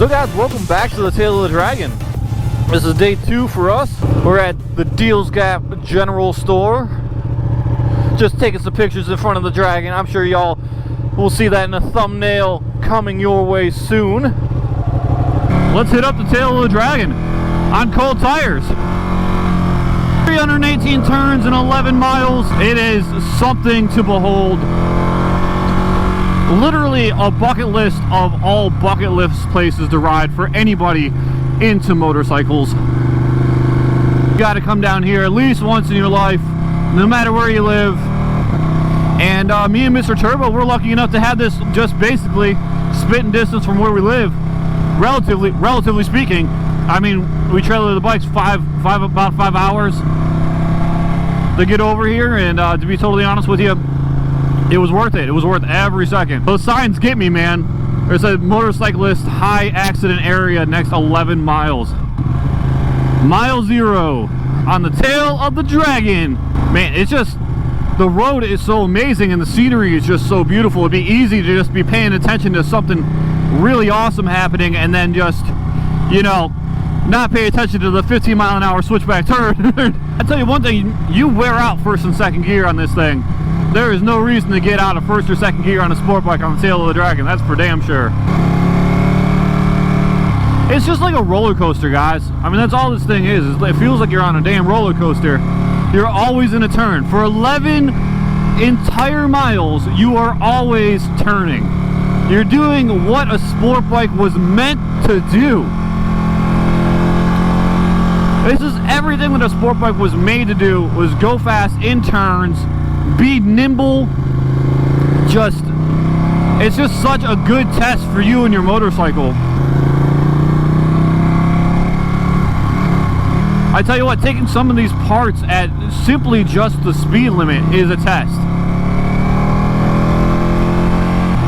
So guys, welcome back to the Tail of the Dragon. This is day 2 for us. We're at the Deals Gap General Store. Just taking some pictures in front of the Dragon. I'm sure y'all will see that in a thumbnail coming your way soon. Let's hit up the Tail of the Dragon on cold tires. 318 turns and 11 miles. It is something to behold. Literally a bucket list of all bucket list places to ride for anybody into motorcycles. You got to come down here at least once in your life, no matter where you live. And me and Mr. Turbo, we're lucky enough to have this just basically spitting distance from where we live. Relatively speaking, I mean, we trailer the bikes about 5 hours to get over here, and to be totally honest with you, it was worth it. It was worth every second. Those signs get me, man. There's a motorcyclist high accident area next 11 miles. Mile 0 on the Tail of the Dragon. Man, it's just, the road is so amazing and the scenery is just so beautiful. It'd be easy to just be paying attention to something really awesome happening and then just, you know, not pay attention to the 15-mile-an-hour switchback turn. I tell you one thing, you wear out first and second gear on this thing. There is no reason to get out of first or second gear on a sport bike on the Tail of the Dragon. That's for damn sure. It's just like a roller coaster, guys. I mean, that's all this thing is. It feels like you're on a damn roller coaster. You're always in a turn. For 11 entire miles, you are always turning. You're doing what a sport bike was meant to do. This is everything that a sport bike was made to do, was go fast in turns, be nimble. It's just such a good test for you and your motorcycle. I tell you what, taking some of these parts at simply just the speed limit is a test.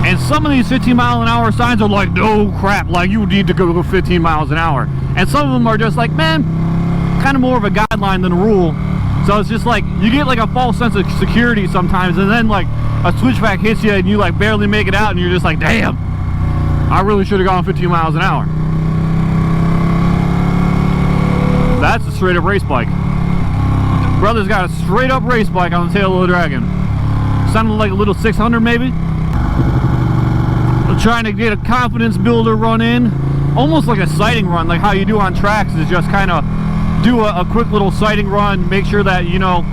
And some of these 15-mile-an-hour signs are like, no crap, like you need to go 15 miles an hour. And some of them are just like, man, kind of more of a guideline than a rule. So it's just like, you get like a false sense of security sometimes, and then like a switchback hits you and you like barely make it out and you're just like, damn, I really should have gone 15 miles an hour. That's a straight up race bike. Brother's got a straight up race bike on the Tail of the Dragon. Sounded like a little 600 maybe. I'm trying to get a confidence builder run in. Almost like a sighting run, like how you do on tracks, is just kind of do a quick little sighting run, make sure that, you know,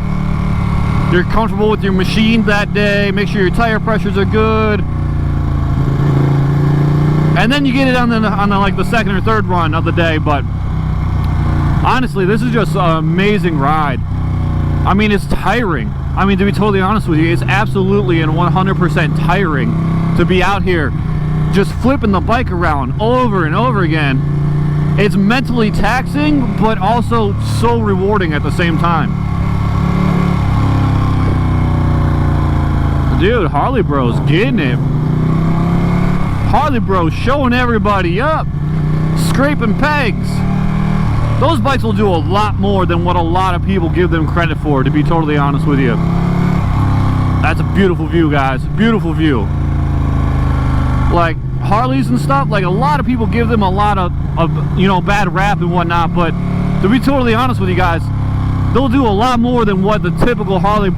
you're comfortable with your machine that day, make sure your tire pressures are good, and then you get it on the like the second or third run of the day. But honestly, this is just an amazing ride. I mean, it's tiring. I mean, to be totally honest with you, it's absolutely and 100% tiring to be out here just flipping the bike around over and over again. It's mentally taxing, but also so rewarding at the same time. Dude, Harley Bro's getting it. Harley Bro's showing everybody up. Scraping pegs. Those bikes will do a lot more than what a lot of people give them credit for, to be totally honest with you. That's a beautiful view, guys. Beautiful view. Like, Harleys and stuff, like a lot of people give them a lot of you know, bad rap and whatnot, but to be totally honest with you guys, they'll do a lot more than what the typical Harley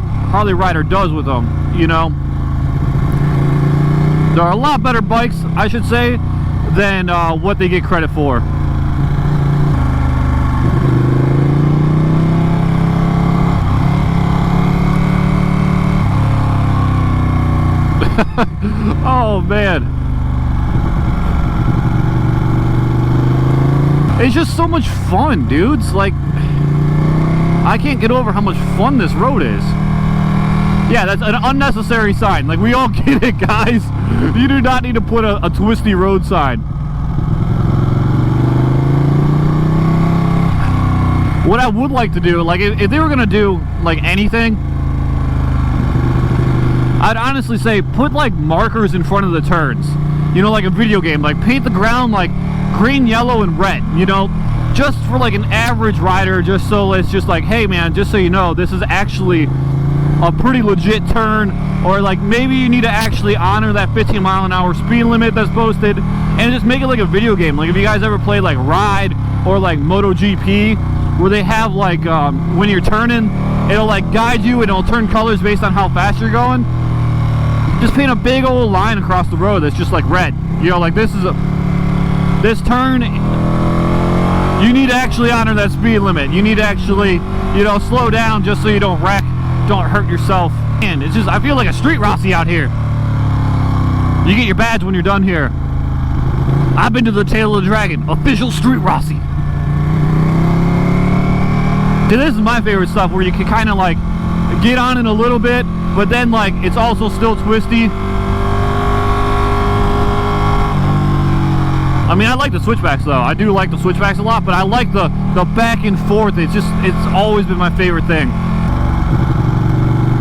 rider does with them, you know. There are a lot better bikes, I should say, than what they get credit for. Oh man, it's just so much fun, dudes. Like, I can't get over how much fun this road is. Yeah, that's an unnecessary sign. Like, we all get it, guys. You do not need to put a twisty road sign. What I would like to do, like, if they were gonna do like anything, I'd honestly say put like markers in front of the turns. You know, like a video game, like paint the ground like green, yellow, and red, you know, just for like an average rider, just so it's just like, hey man, just so you know, this is actually a pretty legit turn. or like maybe you need to actually honor that 15-mile-an-hour speed limit that's posted, and just make it like a video game. Like if you guys ever played like Ride or like MotoGP, where they have like when you're turning, it'll like guide you and it'll turn colors based on how fast you're going. Just paint a big old line across the road that's just like red. You know, like this turn, you need to actually honor that speed limit. You need to actually, you know, slow down just so you don't wreck, don't hurt yourself. And it's just, I feel like a street Rossi out here. You get your badge when you're done here. I've been to the Tail of the Dragon, official street Rossi. See, this is my favorite stuff, where you can kind of like get on it a little bit, but then like it's also still twisty. I mean, I like the switchbacks though. I do like the switchbacks a lot, but I like the back and forth. It's always been my favorite thing.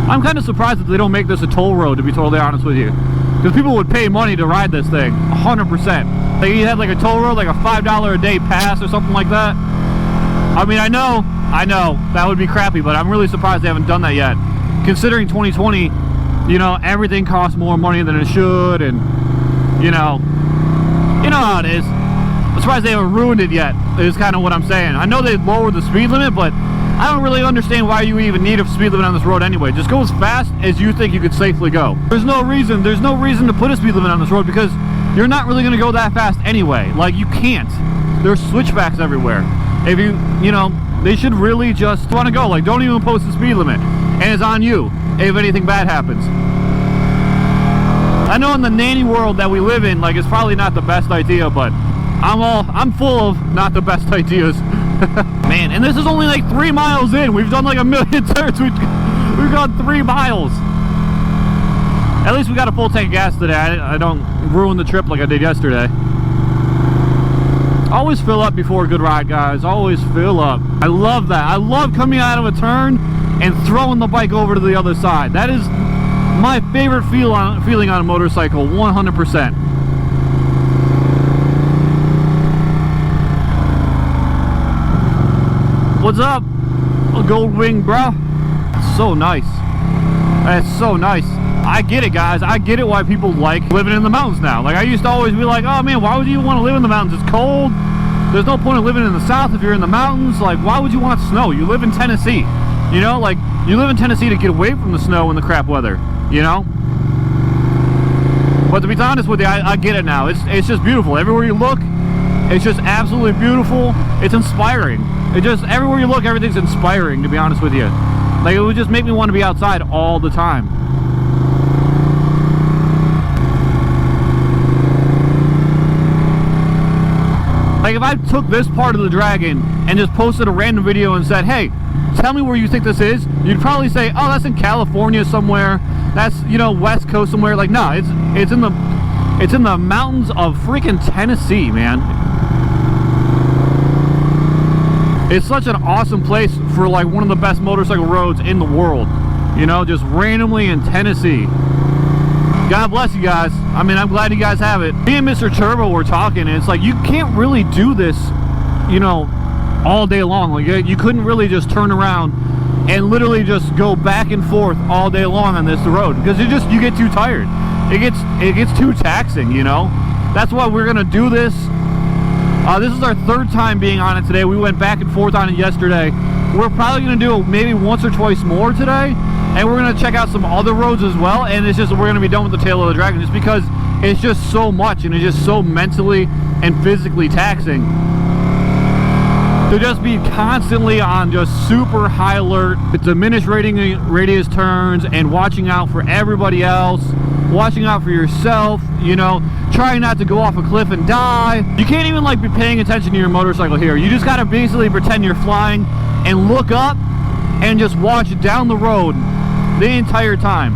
I'm kind of surprised that they don't make this a toll road, to be totally honest with you, because people would pay money to ride this thing, 100%. Like you had like a toll road, like a $5 a day pass or something like that. I mean, I know that would be crappy, but I'm really surprised they haven't done that yet. Considering 2020, you know, everything costs more money than it should, and you know how it is. I'm surprised they haven't ruined it yet, is kind of what I'm saying. I know they lowered the speed limit, but I don't really understand why you even need a speed limit on this road anyway. Just go as fast as you think you could safely go. There's no reason to put a speed limit on this road, because you're not really going to go that fast anyway. Like, you can't. There's switchbacks everywhere. If you know, they should really just want to go. Like, don't even post the speed limit, and it's on you if anything bad happens. I know in the nanny world that we live in, like, it's probably not the best idea, but I'm full of not the best ideas. Man, and this is only like 3 miles in. We've done like a million turns. We've gone 3 miles. At least we got a full tank of gas today. I don't ruin the trip like I did yesterday. Always fill up before a good ride, guys. Always fill up. I love that. I love coming out of a turn and throwing the bike over to the other side. That is my favorite feeling on a motorcycle, 100%. What's up, Gold Wing, bro? It's so nice. That's so nice. I get it, guys. I get it why people like living in the mountains now. Like, I used to always be like, oh man, why would you want to live in the mountains? It's cold. There's no point of living in the south if you're in the mountains. Like, why would you want snow? You live in Tennessee. You know, like, you live in Tennessee to get away from the snow and the crap weather, you know? But to be honest with you, I get it now. It's just beautiful. Everywhere you look, it's just absolutely beautiful. It's inspiring. It just, everywhere you look, everything's inspiring, to be honest with you. Like, it would just make me want to be outside all the time. Like, if I took this part of the Dragon and just posted a random video and said, hey, tell me where you think this is, you'd probably say, oh, that's in California somewhere. That's, you know, West Coast somewhere. Like, no, it's in the mountains of freaking Tennessee, man. It's such an awesome place for like one of the best motorcycle roads in the world. You know, just randomly in Tennessee. God bless you guys. I mean, I'm glad you guys have it. Me and Mr. Turbo were talking, and it's like, you can't really do this, you know, all day long. Like, you couldn't really just turn around and literally just go back and forth all day long on this road, because you get too tired. It gets too taxing, you know. That's why we're gonna do this. This is our 3rd time being on it today. We went back and forth on it yesterday. We're probably going to do it maybe once or twice more today, and we're going to check out some other roads as well. And it's just, we're going to be done with the Tail of the Dragon, just because it's just so much, and it's just so mentally and physically taxing to just be constantly on just super high alert, diminished radius turns, and watching out for everybody else, watching out for yourself, you know, trying not to go off a cliff and die. You can't even like be paying attention to your motorcycle here. You just gotta basically pretend you're flying and look up and just watch down the road the entire time.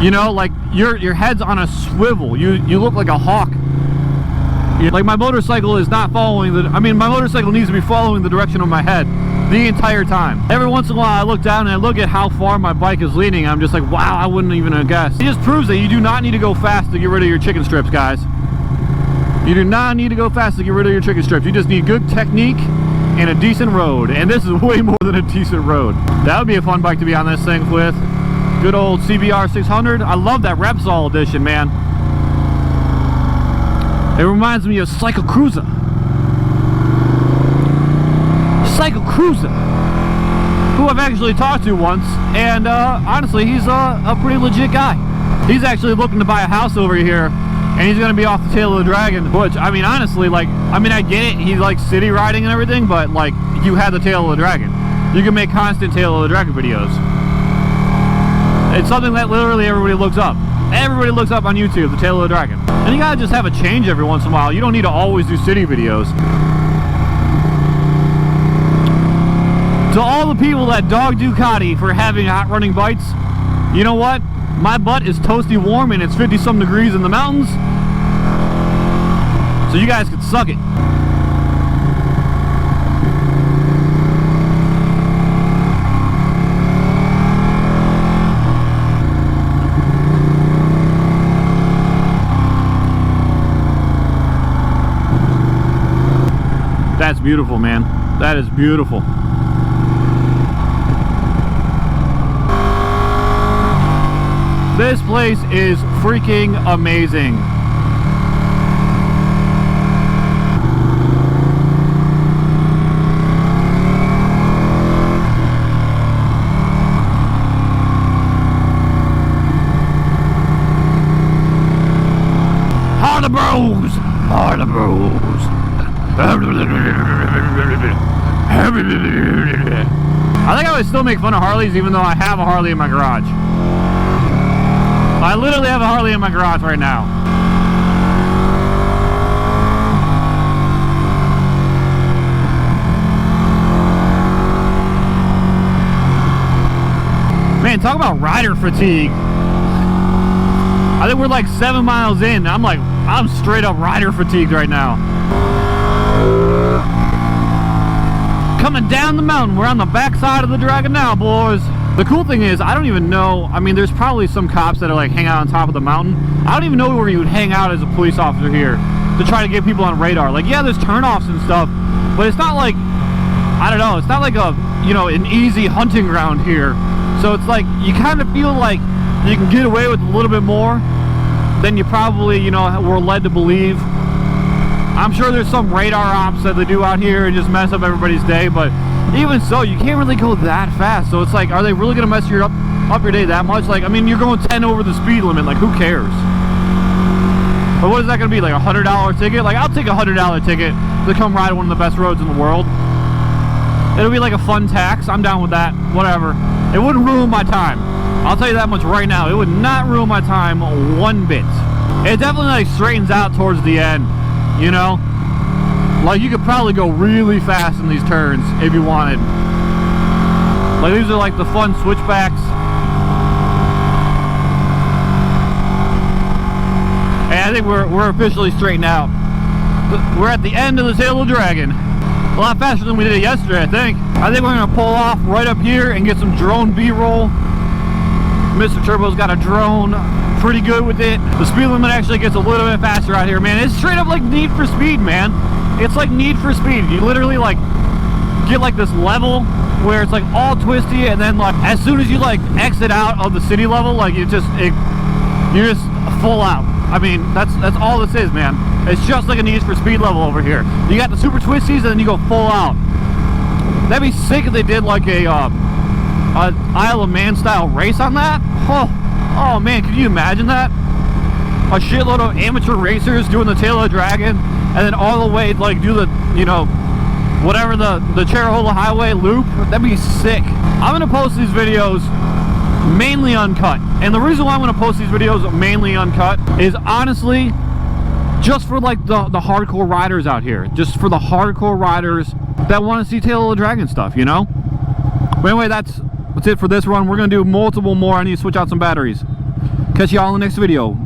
You know, like your head's on a swivel. You look like a hawk. Like, my motorcycle is not following my motorcycle needs to be following the direction of my head the entire time. Every once in a while I look down and I look at how far my bike is leaning. I'm just like, wow, I wouldn't even have guessed. It just proves that you do not need to go fast to get rid of your chicken strips, guys. You do not need to go fast to get rid of your chicken strips. You just need good technique in a decent road, and this is way more than a decent road. That would be a fun bike to be on this thing with. Good old CBR 600. I love that Repsol edition, man. It reminds me of Cycle Cruiser. Cycle Cruiser, who I've actually talked to once, and honestly, he's a pretty legit guy. He's actually looking to buy a house over here, and he's gonna be off the tail of the dragon. Which, I mean, honestly, like, I mean, I get it. He likes city riding and everything, but like, you had the tail of the dragon. You can make constant tail of the dragon videos. It's something that literally everybody looks up. Everybody looks up on YouTube, the tail of the dragon. And you gotta just have a change every once in a while. You don't need to always do city videos. To all the people that dog Ducati for having hot running bites, you know what? My butt is toasty warm and it's 50-some degrees in the mountains. So you guys can suck it. That's beautiful, man. That is beautiful. This place is freaking amazing. Harley Bros! Harley Bros! I think I would still make fun of Harleys even though I have a Harley in my garage. I literally have a Harley in my garage right now. Man, talk about rider fatigue. I think we're like 7 miles in. I'm straight up rider fatigued right now. Coming down the mountain. We're on the back side of the dragon now, boys. The cool thing is, I don't even know, I mean, there's probably some cops that are like hang out on top of the mountain. I don't even know where you would hang out as a police officer here to try to get people on radar. Like, yeah, there's turnoffs and stuff, but it's not like, I don't know, it's not like a, you know, an easy hunting ground here. So it's like, you kind of feel like you can get away with a little bit more than you probably, you know, were led to believe. I'm sure there's some radar ops that they do out here and just mess up everybody's day, but even so, you can't really go that fast. So it's like, are they really gonna mess up your day that much? Like, I mean, you're going 10 over the speed limit, like, who cares? But what is that gonna be, like a $100 ticket? Like, I'll take a $100 ticket to come ride one of the best roads in the world. It'll be like a fun tax. I'm down with that, whatever. It wouldn't ruin my time. I'll tell you that much right now. It would not ruin my time one bit. It definitely like straightens out towards the end, you know? Like, you could probably go really fast in these turns if you wanted. Like, these are like the fun switchbacks. And I think we're officially straightened out. We're at the end of the tail of the dragon. A lot faster than we did it yesterday, I think. I think we're gonna pull off right up here and get some drone B-roll. Mr. Turbo's got a drone, pretty good with it. The speed limit actually gets a little bit faster out here, man. It's straight up like Need for Speed, man. It's like Need for Speed. You literally like get like this level where it's like all twisty, and then like as soon as you like exit out of the city level, like you're just full out. I mean, that's all this is, man. It's just like a Need for Speed level over here. You got the super twisties, and then you go full out. That'd be sick if they did like a Isle of Man style race on that. Oh man, could you imagine that? A shitload of amateur racers doing the tail of the dragon, and then all the way like do the, you know, whatever the Cherhola Highway loop. That'd be sick. I'm gonna post these videos mainly uncut, and the reason why I'm gonna post these videos mainly uncut is honestly just for like the hardcore riders out here, just for the hardcore riders that want to see tail of the dragon stuff, you know. But anyway, that's it for this run. We're gonna do multiple more. I need to switch out some batteries. Catch y'all in the next video.